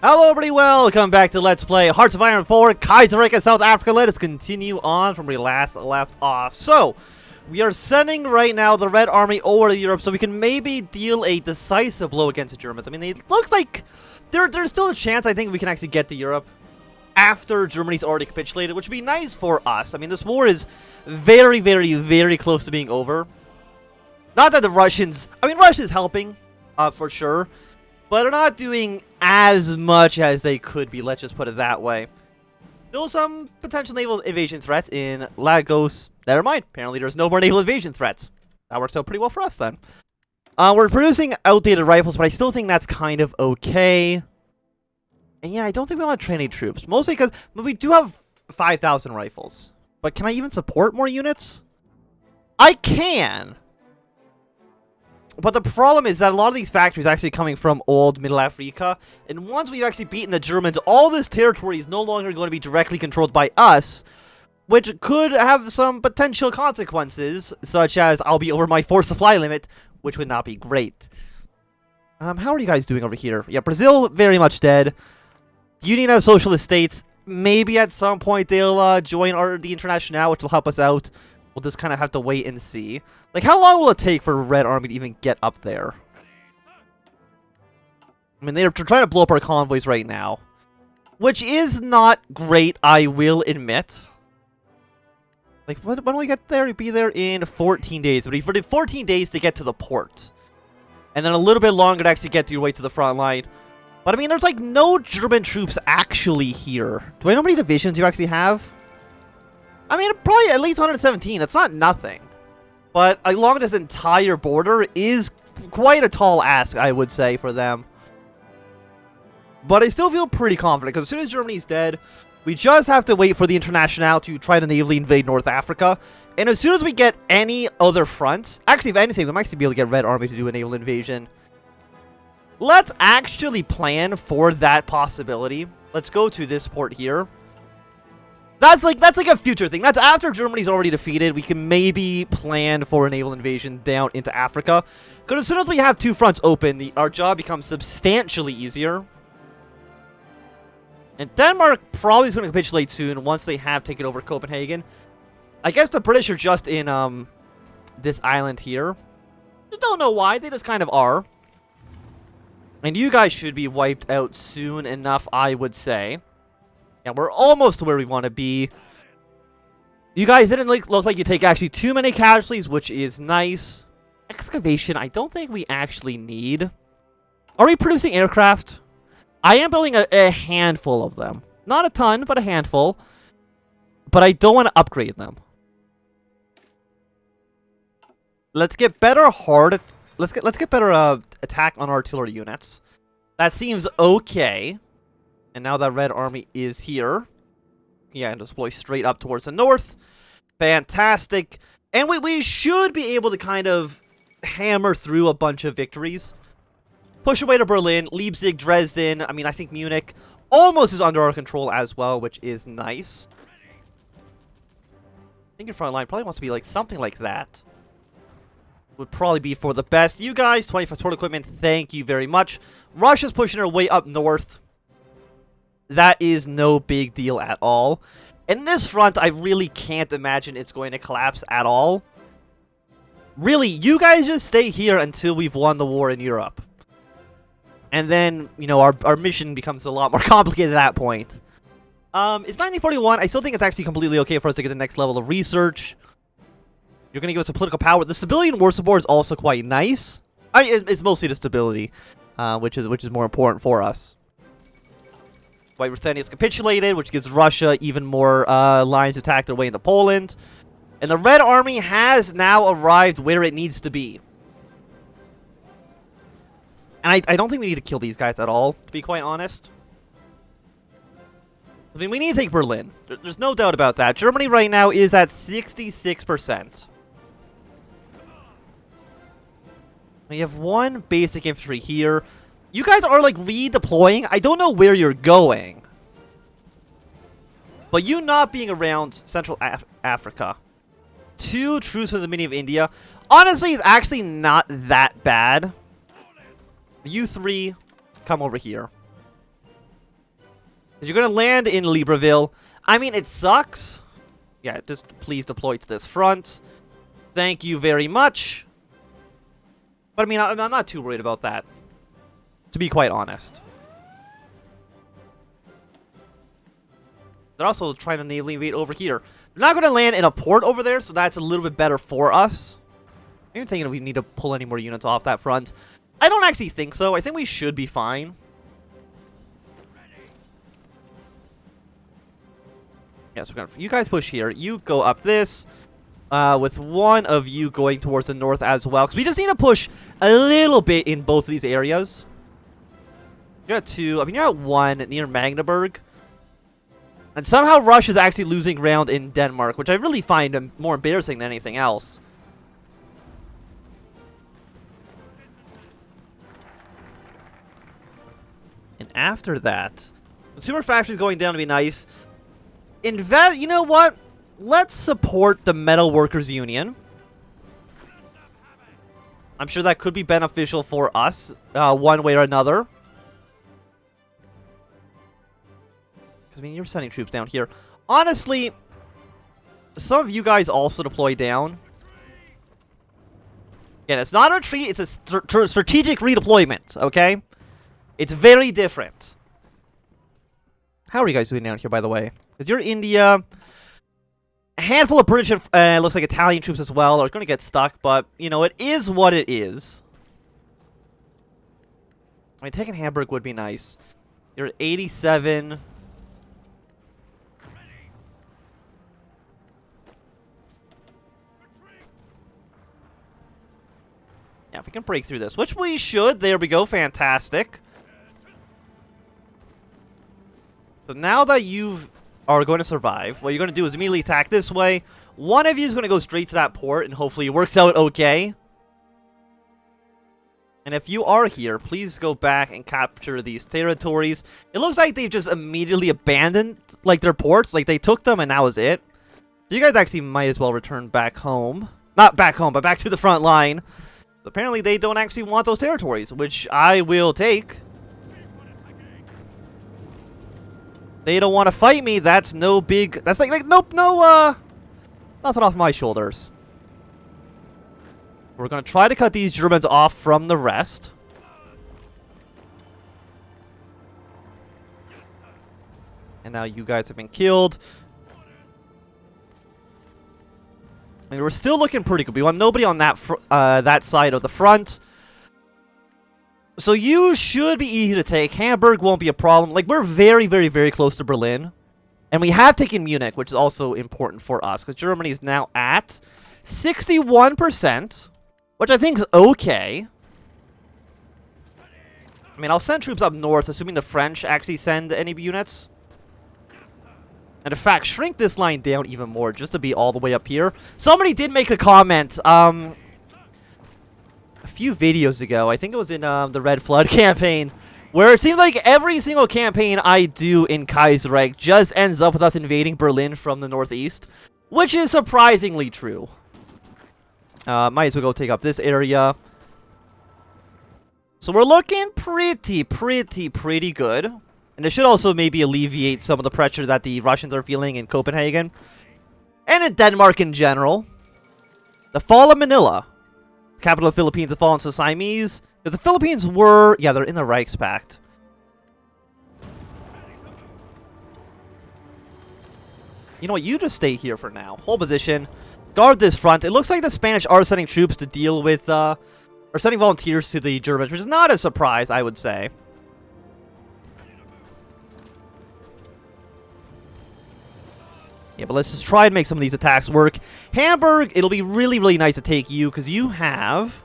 Hello everybody, welcome back to Let's Play Hearts of Iron 4, Kaiserreich in South Africa. Let us continue on from where we last left off. So, we are sending right now the Red Army over to Europe so we can maybe deal a decisive blow against the Germans. I mean, it looks like there's still a chance, I think, we can actually get to Europe after Germany's already capitulated, which would be nice for us. I mean, this war is very, very, very close to being over. Not that the Russians... I mean, Russia's helping, for sure. But they're not doing as much as they could be, let's just put it that way. Still some potential naval invasion threats in Lagos. Never mind, apparently there's no more naval invasion threats. That works out pretty well for us then. We're producing outdated rifles, but I still think that's kind of okay. And yeah, I don't think we want to train any troops. Mostly because we do have 5,000 rifles. But can I even support more units? I can! But the problem is that a lot of these factories are actually coming from old Middle Africa. And once we've actually beaten the Germans, all this territory is no longer going to be directly controlled by us. Which could have some potential consequences, such as I'll be over my force supply limit, which would not be great. How are you guys doing over here? Yeah, Brazil, very much dead. Union of Socialist States, maybe at some point they'll join the International, which will help us out. We'll just kind of have to wait and see. Like, how long will it take for Red Army to even get up there? I mean, they're trying to blow up our convoys right now. Which is not great, I will admit. Like, when will we get there? We'll be there in 14 days. But for 14 days to get to the port. And then a little bit longer to actually get your way to the front line. But, I mean, there's, like, no German troops actually here. Do I know how many divisions you actually have? I mean, probably at least 117. That's not nothing. But along this entire border is quite a tall ask, I would say, for them. But I still feel pretty confident, because as soon as Germany's dead, we just have to wait for the International to try to navally invade North Africa. And as soon as we get any other fronts, actually, if anything, we might actually be able to get Red Army to do a naval invasion. Let's actually plan for that possibility. Let's go to this port here. That's like a future thing. That's after Germany's already defeated. We can maybe plan for a naval invasion down into Africa. Because as soon as we have two fronts open, our job becomes substantially easier. And Denmark probably is going to capitulate soon once they have taken over Copenhagen. I guess the British are just in this island here. I don't know why. They just kind of are. And you guys should be wiped out soon enough, I would say. Yeah, we're almost to where we want to be. You guys didn't look like you take actually too many casualties, which is nice. Excavation, I don't think we actually need. Are we producing aircraft? I am building a handful of them. Not a ton, but a handful. But I don't want to upgrade them. Let's get better let's get better attack on artillery units. That seems okay. And now that Red Army is here. Yeah, and deploy straight up towards the north. Fantastic. And we should be able to kind of hammer through a bunch of victories. Push away to Berlin, Leipzig, Dresden. I mean, I think Munich almost is under our control as well, which is nice. I think your front line probably wants to be like something like that. Would probably be for the best. You guys, 25 support equipment, thank you very much. Russia's pushing her way up north. That is no big deal at all. In this front, I really can't imagine it's going to collapse at all. Really, you guys just stay here until we've won the war in Europe. And then, you know, our mission becomes a lot more complicated at that point. It's 1941. I still think it's actually completely okay for us to get the next level of research. You're going to give us a political power. The stability and war support is also quite nice. It's mostly the stability, which is more important for us. White Ruthenia has capitulated, which gives Russia even more lines to attack their way into Poland. And the Red Army has now arrived where it needs to be. And I don't think we need to kill these guys at all, to be quite honest. I mean, we need to take Berlin. There's no doubt about that. Germany right now is at 66%. We have one basic infantry here. You guys are, like, redeploying. I don't know where you're going. But you not being around Central Africa. 2 troops from the Dominion of India. Honestly, it's actually not that bad. You 3, come over here. Because you're going to land in Libreville. I mean, it sucks. Yeah, just please deploy to this front. Thank you very much. But I mean, I'm not too worried about that, to be quite honest. They're also trying to naval invade over here. They're not going to land in a port over there, so that's a little bit better for us. I'm even thinking if we need to pull any more units off that front. I don't actually think so. I think we should be fine. Yeah, so we're gonna, you guys push here. You go up this. With one of you going towards the north as well. Because we just need to push a little bit in both of these areas. You're at 2. I mean, you're at 1 near Magdeburg. And somehow Russia's actually losing ground in Denmark, which I really find more embarrassing than anything else. And after that, consumer factories going down to be nice. Invest, you know what? Let's support the Metal Workers Union. I'm sure that could be beneficial for us, one way or another. Because, I mean, you're sending troops down here. Honestly, some of you guys also deploy down. Again, it's not a retreat, it's a strategic redeployment, okay? It's very different. How are you guys doing down here, by the way? Because you're India. A handful of British and looks like Italian troops as well are going to get stuck, but, you know, it is what it is. I mean, taking Hamburg would be nice. You're at 87. Yeah, if we can break through this, which we should. There we go. Fantastic. So now that you are going to survive, what you're going to do is immediately attack this way. One of you is going to go straight to that port, and hopefully it works out okay. And if you are here, please go back and capture these territories. It looks like they've just immediately abandoned, like, their ports. Like, they took them, and that was it. So you guys actually might as well return back home. Not back home, but back to the front line. Apparently, they don't actually want those territories, which I will take. They don't want to fight me. That's no big... That's like nope, no, nothing off my shoulders. We're going to try to cut these Germans off from the rest. And now you guys have been killed. I mean, we're still looking pretty good. We want nobody on that that side of the front. So you should be easy to take. Hamburg won't be a problem. Like, we're very, very, very close to Berlin. And we have taken Munich, which is also important for us. Because Germany is now at 61%. Which I think is okay. I mean, I'll send troops up north, assuming the French actually send any units. And in fact, shrink this line down even more, just to be all the way up here. Somebody did make a comment, a few videos ago, I think it was in the Red Flood campaign, where it seems like every single campaign I do in Kaiserreich just ends up with us invading Berlin from the northeast, which is surprisingly true. Might as well go take up this area. So we're looking pretty good. And it should also maybe alleviate some of the pressure that the Russians are feeling in Copenhagen. And in Denmark in general. The fall of Manila. Capital of the Philippines, the fall into the Siamese. The Philippines were... Yeah, they're in the Reichspakt. You know what? You just stay here for now. Hold position. Guard this front. It looks like the Spanish are sending troops to deal with... Or sending volunteers to the Germans, which is not a surprise, I would say. Yeah, but let's just try and make some of these attacks work. Hamburg, it'll be really, really nice to take you, because you have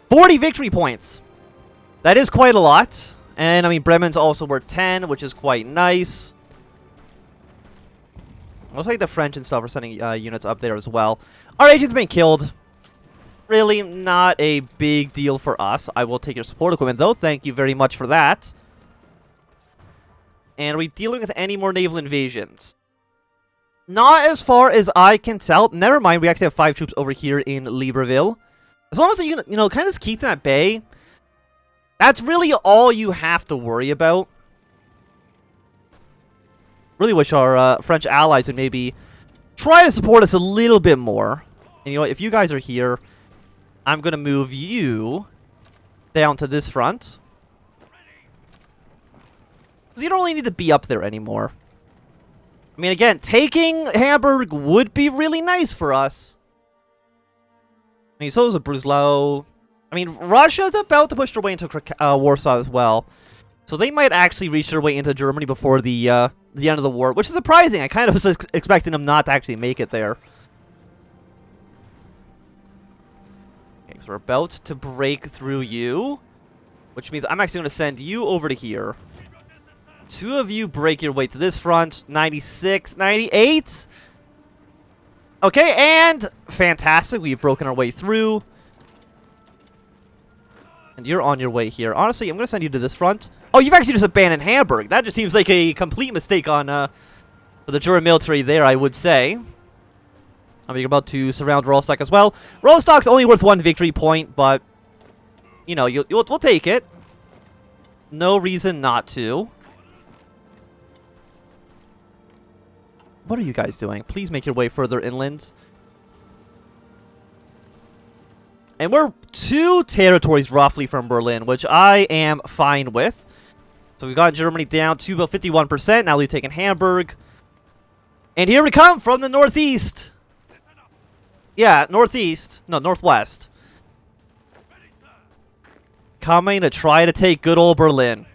40 victory points. That is quite a lot. And, I mean, Bremen's also worth 10, which is quite nice. Looks like the French and stuff are sending units up there as well. Our agent's been killed. Really not a big deal for us. I will take your support equipment, though. Thank you very much for that. And are we dealing with any more naval invasions? Not as far as I can tell. Never mind, we actually have 5 troops over here in Libreville. As long as you know, kind of keep them at bay. That's really all you have to worry about. Really wish our French allies would maybe try to support us a little bit more. And you know what? If you guys are here, I'm going to move you down to this front. Because you don't really need to be up there anymore. I mean, again, taking Hamburg would be really nice for us. I mean, so is a Breslau. I mean, Russia's about to push their way into Warsaw as well. So they might actually reach their way into Germany before the end of the war, which is surprising. I kind of was expecting them not to actually make it there. Okay, so we're about to break through you, which means I'm actually going to send you over to here. Two of you break your way to this front. 96, 98. Okay, and fantastic. We've broken our way through. And you're on your way here. Honestly, I'm going to send you to this front. Oh, you've actually just abandoned Hamburg. That just seems like a complete mistake on for the German military there, I would say. I mean, you're about to surround Rostock as well. Rostock's only worth 1 victory point, but, you know, we'll take it. No reason not to. What are you guys doing? Please make your way further inland. And we're 2 territories roughly from Berlin, which I am fine with. So we've got Germany down to about 51%. Now we've taken Hamburg. And here we come from the northeast. Yeah, northeast. No, northwest. Coming to try to take good old Berlin.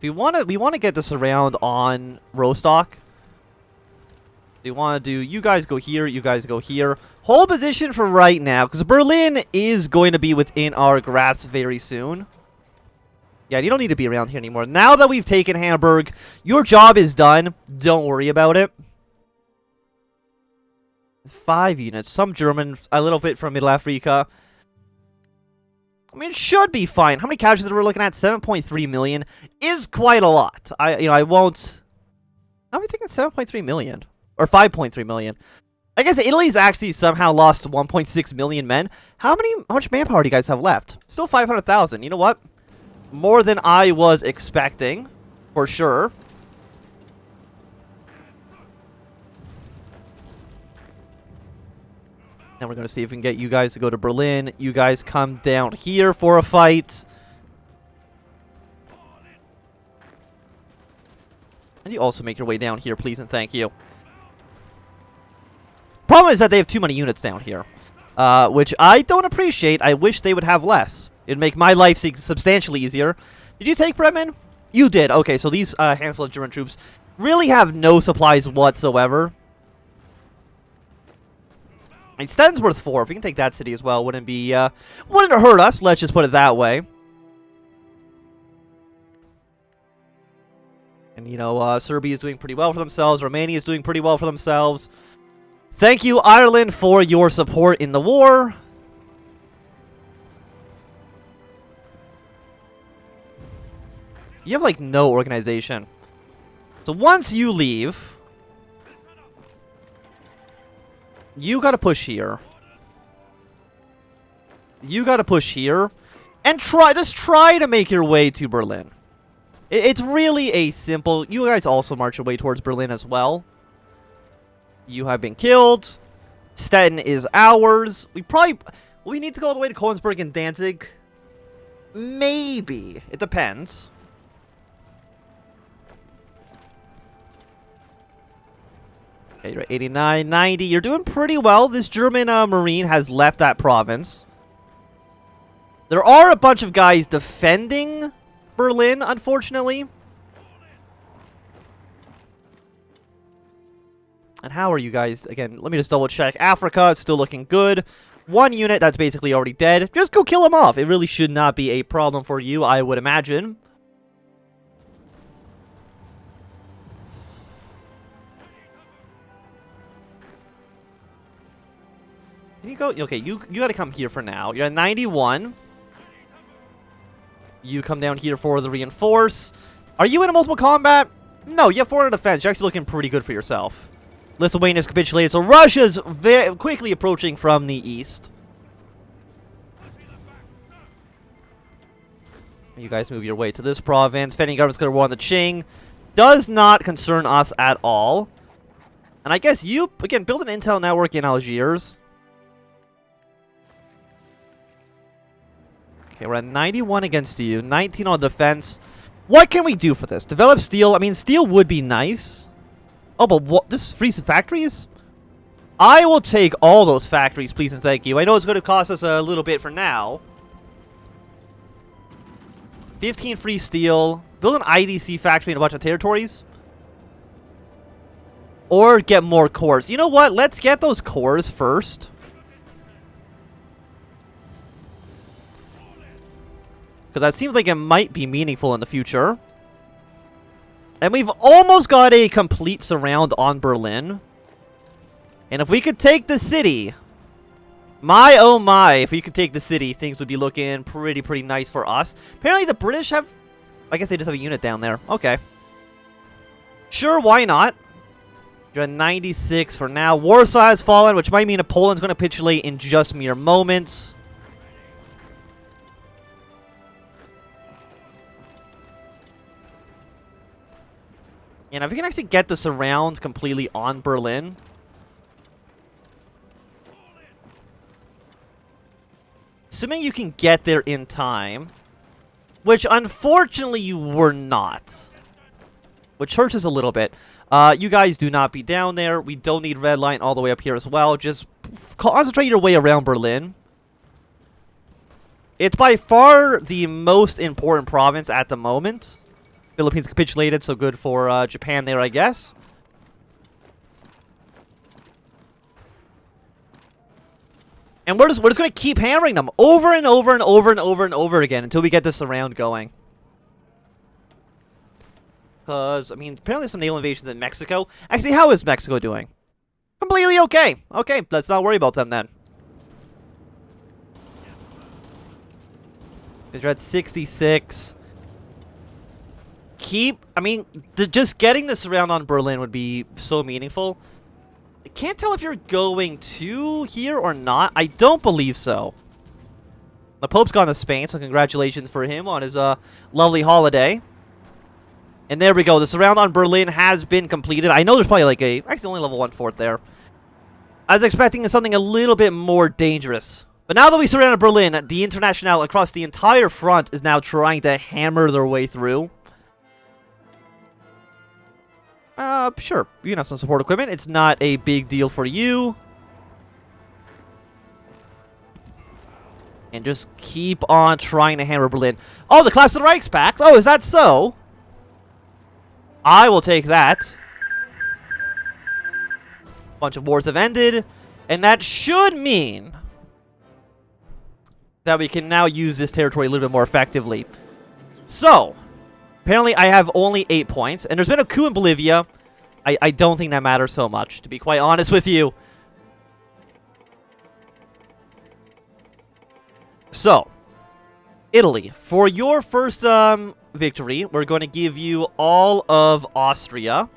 We want to get this around on Rostock. We want to do, you guys go here, you guys go here. Hold position for right now, because Berlin is going to be within our grasp very soon. Yeah, you don't need to be around here anymore. Now that we've taken Hamburg, your job is done. Don't worry about it. 5 units. Some German, a little bit from Middle Africa. I mean, it should be fine. How many casualties are we looking at? 7.3 million is quite a lot. I won't... How many thinking 7.3 million? Or 5.3 million. I guess Italy's actually somehow lost 1.6 million men. How much manpower do you guys have left? Still 500,000. You know what? More than I was expecting, for sure. And we're going to see if we can get you guys to go to Berlin. You guys come down here for a fight. And you also make your way down here, please and thank you. Problem is that they have too many units down here, which I don't appreciate. I wish they would have less. It'd make my life substantially easier. Did you take Bremen? You did. Okay, so these handful of German troops really have no supplies whatsoever. I mean, Stettin's worth 4. If we can take that city as well, wouldn't hurt us. Let's just put it that way. And you know, Serbia is doing pretty well for themselves. Romania is doing pretty well for themselves. Thank you, Ireland, for your support in the war. You have, like, no organization. So once you leave, you gotta push here. You gotta push here. And just try to make your way to Berlin. It's really a simple... You guys also march your way towards Berlin as well. You have been killed. Stettin is ours. We need to go all the way to Königsberg and Danzig. Maybe. It depends. Okay, you're at 89, 90. You're doing pretty well. This German Marine has left that province. There are a bunch of guys defending Berlin, unfortunately. And how are you guys? Again, let me just double check. Africa, it's still looking good. 1 unit that's basically already dead. Just go kill him off. It really should not be a problem for you, I would imagine. Can you go? Okay, you got to come here for now. You're at 91. You come down here for the reinforce. Are you in a multiple combat? No, you have 400 defense. You're actually looking pretty good for yourself. Lithuania's capitulated, so Russia's very quickly approaching from the east. You guys move your way to this province. Fending government's going to war on the Qing. does not concern us at all. And I guess you, again, build an intel network in Algiers. Okay, we're at 91 against you, 19 on defense. What can we do for this? Develop steel. I mean, steel would be nice. Oh, but what? This frees factories? I will take all those factories, please and thank you. I know it's going to cost us a little bit for now. 15 free steel. Build an IDC factory in a bunch of territories. Or get more cores. You know what? Let's get those cores first. Because that seems like it might be meaningful in the future. And we've almost got a complete surround on Berlin. And if we could take the city... My oh my, if we could take the city, things would be looking pretty nice for us. Apparently the British have... I guess they just have a unit down there. Okay. Sure, why not? You're at 96 for now. Warsaw has fallen, which might mean that Poland's going to capitulate in just mere moments. And if we can actually get the surround completely on Berlin... Assuming you can get there in time, which unfortunately you were not, which hurts us a little bit. You guys do not be down there. We don't need red line all the way up here as well. Just concentrate your way around Berlin. It's by far the most important province at the moment. Philippines capitulated, so good for Japan there, I guess. And we're just going to keep hammering them over and over and over and over and over again until we get this surround going. Because, I mean, apparently there's some naval invasions in Mexico. Actually, how is Mexico doing? Completely okay. Okay, let's not worry about them then. Because you're at 66. I mean, just getting the surround on Berlin would be so meaningful. I can't tell if you're going to here or not. I don't believe so. The Pope's gone to Spain, so congratulations for him on his lovely holiday. And there we go. The surround on Berlin has been completed. I know there's probably like actually only level 1 fort there. I was expecting something a little bit more dangerous. But now that we surrounded Berlin, the Internationale across the entire front is now trying to hammer their way through. Sure. You can have some support equipment. It's not a big deal for you. And just keep on trying to hammer Berlin. Oh, the collapse of the Reichspakt. Oh, is that so? I will take that. Bunch of wars have ended. And that should mean that we can now use this territory a little bit more effectively. So, apparently I have only 8 points. And there's been a coup in Bolivia. I don't think that matters so much, to be quite honest with you. So, Italy, for your first victory, we're going to give you all of Austria.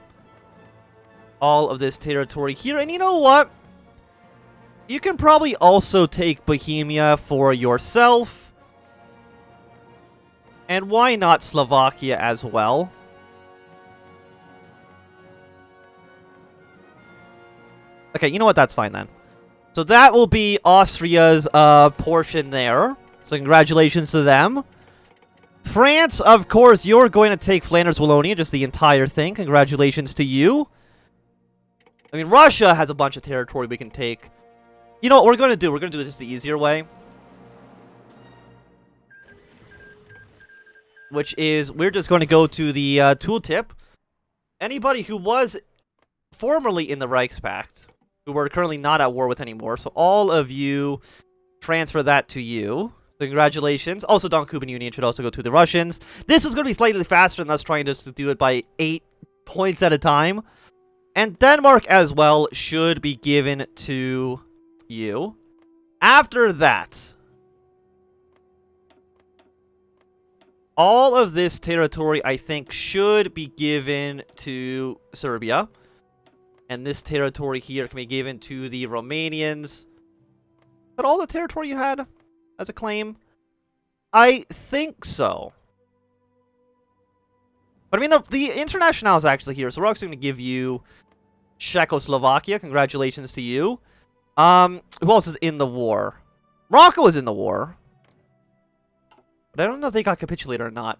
All of this territory here. And you know what? You can probably also take Bohemia for yourself. And why not Slovakia as well? Okay, you know what? That's fine then. So that will be Austria's portion there. So congratulations to them. France, of course, you're going to take Flanders, Wallonia, just the entire thing. Congratulations to you. I mean, Russia has a bunch of territory we can take. You know what we're going to do? We're going to do this the easier way. Which is, we're just going to go to the tooltip. Anybody who was formerly in the Reichspakt, who we're currently not at war with anymore. So all of you, transfer that to you. So congratulations. Also, Don Cuban Union should also go to the Russians. This is going to be slightly faster than us trying just to do it by 8 points at a time. And Denmark as well should be given to you. After that, all of this territory, I think, should be given to Serbia. And this territory here can be given to the Romanians. Is that all the territory you had as a claim? I think so. But I mean, the Internationale is actually here, so we're also going to give you Czechoslovakia. Congratulations to you. Who else is in the war? Morocco is in the war. But I don't know if they got capitulated or not.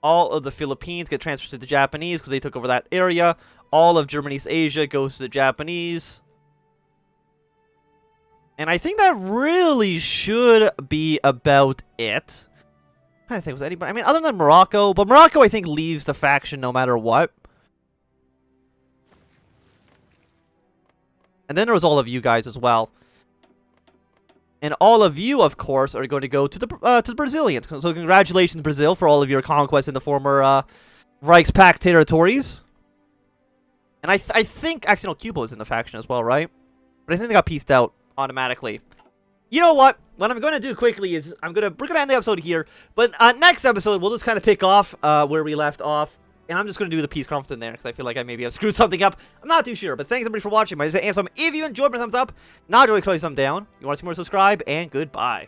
All of the Philippines get transferred to the Japanese because they took over that area. All of Germany's Asia goes to the Japanese. And I think that really should be about it. I'm trying to think, was anybody... I mean, other than Morocco. But Morocco, I think, leaves the faction no matter what. And then there was all of you guys as well. And all of you, of course, are going to go to the Brazilians. So congratulations, Brazil, for all of your conquests in the former Reichspakt territories. And I think... Actually, no, Cuba was in the faction as well, right? But I think they got pieced out automatically. You know what? What I'm going to do quickly is we're going to end the episode here. But next episode, we'll just kind of pick off where we left off. And I'm just going to do the peace conference in there because I feel like I maybe have screwed something up. I'm not too sure. But thanks everybody for watching. My name is Ansem. If you enjoyed, my thumbs up. Not enjoyed, thumbs down. You want to see more, subscribe. And goodbye.